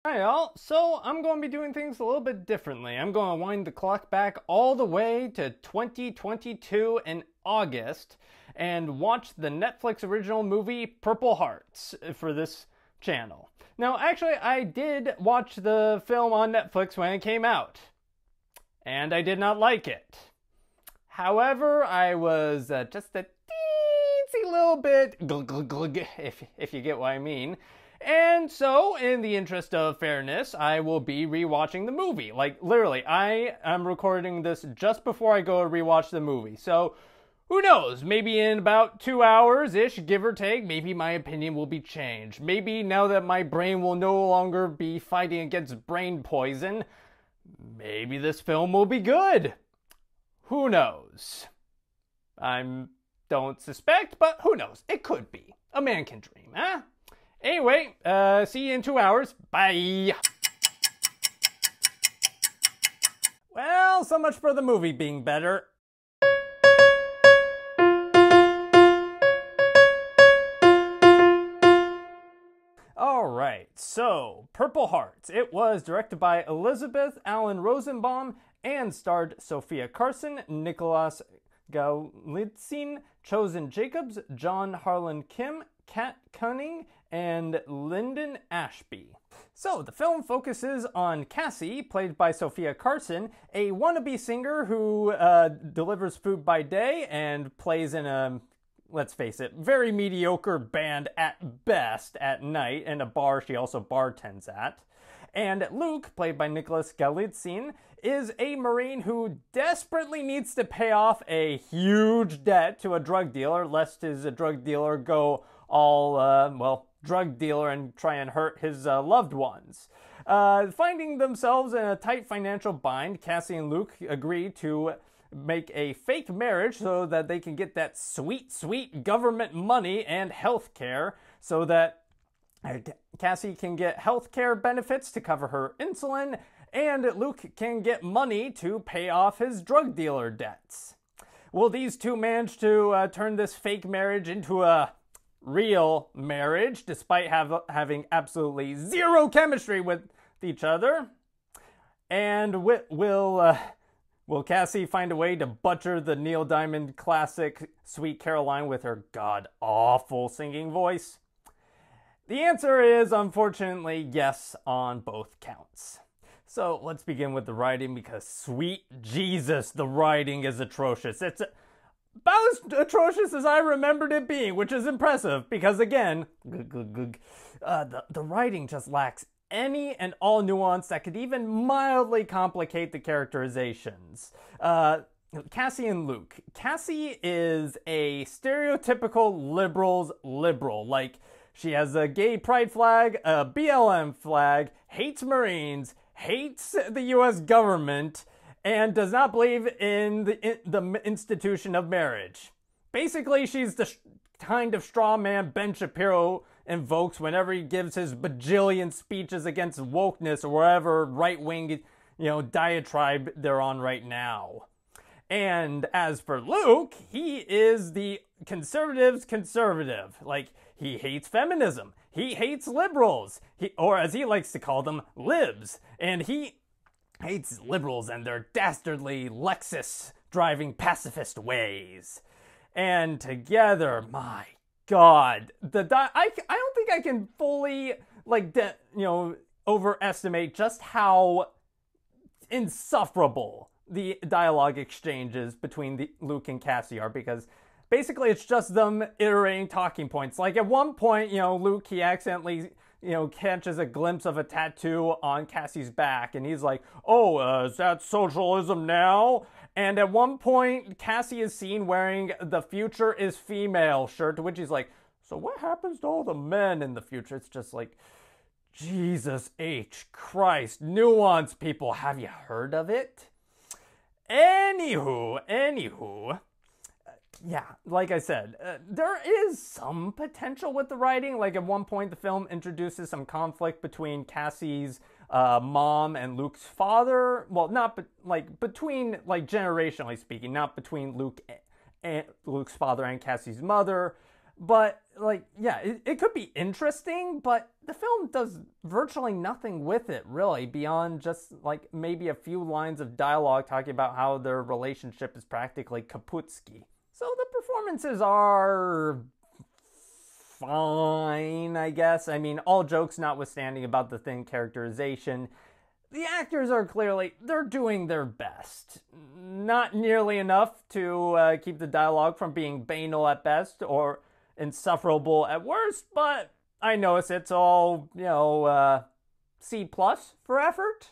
Hi all, so I'm going to be doing things a little bit differently. I'm going to wind the clock back all the way to 2022 in August and watch the Netflix original movie Purple Hearts for this channel. Now actually I did watch the film on Netflix when it came out, and I did not like it. However, I was just a teensy little bit if you get what I mean. And so, in the interest of fairness, I will be rewatching the movie. Like, literally, I am recording this just before I go rewatch the movie. So, who knows? Maybe in about 2 hours-ish, give or take, maybe my opinion will be changed. Maybe now that my brain will no longer be fighting against brain poison, maybe this film will be good. Who knows? I don't suspect, but who knows? It could be. A man can dream, huh? Anyway, see you in 2 hours. Bye! Well, so much for the movie being better. Alright, so Purple Hearts. It was directed by Elizabeth Allen Rosenbaum and starred Sofia Carson, Nicholas Galitzine, Chosen Jacobs, John Harlan Kim, Kat Cunning, and Lyndon Ashby. So, the film focuses on Cassie, played by Sofia Carson, a wannabe singer who delivers food by day and plays in a, let's face it, very mediocre band at best at night in a bar she also bartends at. And Luke, played by Nicholas Galitzine, is a Marine who desperately needs to pay off a huge debt to a drug dealer, lest his drug dealer go all, drug dealer and try and hurt his loved ones. Finding themselves in a tight financial bind, Cassie and Luke agree to make a fake marriage so that they can get that sweet, sweet government money and health care so that Cassie can get health care benefits to cover her insulin, and Luke can get money to pay off his drug dealer debts. Will these two manage to turn this fake marriage into a real marriage, despite having absolutely zero chemistry with each other? And will Cassie find a way to butcher the Neil Diamond classic Sweet Caroline with her god-awful singing voice? The answer is, unfortunately, yes on both counts. So let's begin with the writing, because sweet Jesus, the writing is atrocious. It's about as atrocious as I remembered it being, which is impressive, because again, the writing just lacks any and all nuance that could even mildly complicate the characterizations. Cassie and Luke. Cassie is a stereotypical liberal's liberal. Like, she has a gay pride flag, a BLM flag, hates Marines, hates the US government, and does not believe in the institution of marriage. Basically, she's the kind of straw man Ben Shapiro invokes whenever he gives his bajillion speeches against wokeness or whatever right-wing, diatribe they're on right now. And as for Luke, he is the conservative's conservative. Like, he hates feminism. He hates liberals. Or as he likes to call them, libs. And he hates liberals and their dastardly Lexus driving pacifist ways. And together, my God, I don't think I can fully overestimate just how insufferable the dialogue exchanges between Luke and Cassie are, because basically it's just them iterating talking points. Like at one point, Luke, he accidentally catches a glimpse of a tattoo on Cassie's back, and he's like, oh, is that socialism now? And at one point, Cassie is seen wearing the future is female shirt, to which he's like, so what happens to all the men in the future? It's just like, Jesus H. Christ, nuance, people, have you heard of it? Anywho, yeah, like I said, there is some potential with the writing. Like at one point, the film introduces some conflict between Cassie's mom and Luke's father. Well, not between generationally speaking, not between Luke's father and Cassie's mother. But yeah, it could be interesting, but the film does virtually nothing with it, really, beyond just like maybe a few lines of dialogue talking about how their relationship is practically kaputski. So the performances are fine, I guess. I mean, all jokes notwithstanding about the thin characterization, the actors are clearly, they're doing their best. Not nearly enough to keep the dialogue from being banal at best or insufferable at worst, but I notice it's all, C+ for effort.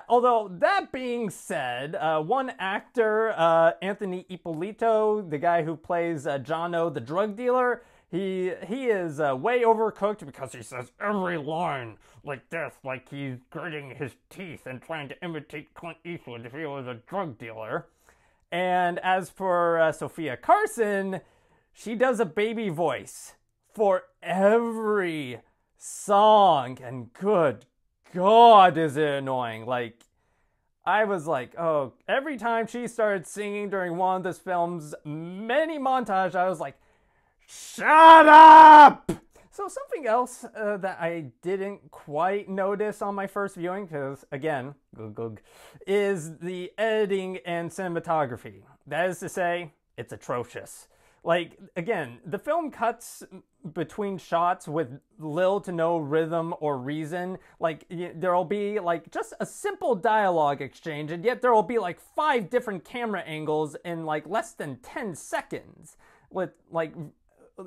Although, that being said, one actor, Anthony Ippolito, the guy who plays Jono, the drug dealer, he is way overcooked because he says every line like this, like he's gritting his teeth and trying to imitate Clint Eastwood if he was a drug dealer. And as for Sofia Carson, she does a baby voice for every song, and good God, is it annoying. Like, I was like, oh, every time she started singing during one of this film's many montage, I was like, shut up! So something else that I didn't quite notice on my first viewing, because again, is the editing and cinematography. That is to say, it's atrocious. Like, again, the film cuts between shots with little to no rhythm or reason. Like, there'll be, like, just a simple dialogue exchange, and yet there'll be, like, 5 different camera angles in, like, less than 10 seconds. With, like,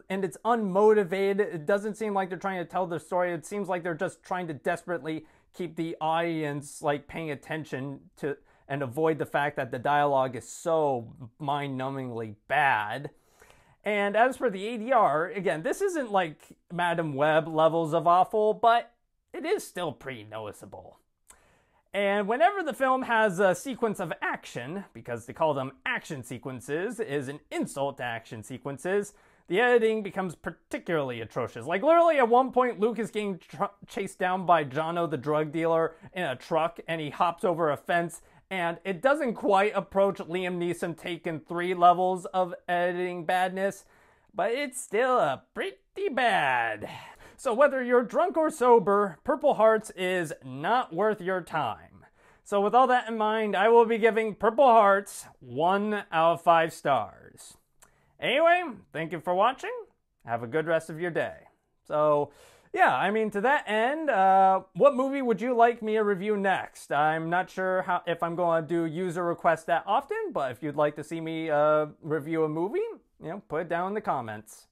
and it's unmotivated. It doesn't seem like they're trying to tell their story. It seems like they're just trying to desperately keep the audience, like, paying attention to, and avoid the fact that the dialogue is so mind-numbingly bad. And as for the ADR, again, this isn't like Madame Web levels of awful, but it is still pretty noticeable. And whenever the film has a sequence of action, because to call them action sequences is an insult to action sequences, the editing becomes particularly atrocious. Like, literally at one point, Luke is getting chased down by Jono, the drug dealer, in a truck, and he hops over a fence, and it doesn't quite approach Liam Neeson Taken 3 levels of editing badness, but it's still pretty bad. So whether you're drunk or sober, Purple Hearts is not worth your time. So with all that in mind, I will be giving Purple Hearts 1 out of 5 stars. Anyway, thank you for watching. Have a good rest of your day. So, yeah, I mean, to that end, what movie would you like me to review next? I'm not sure if I'm going to do user requests that often, but if you'd like to see me review a movie, put it down in the comments.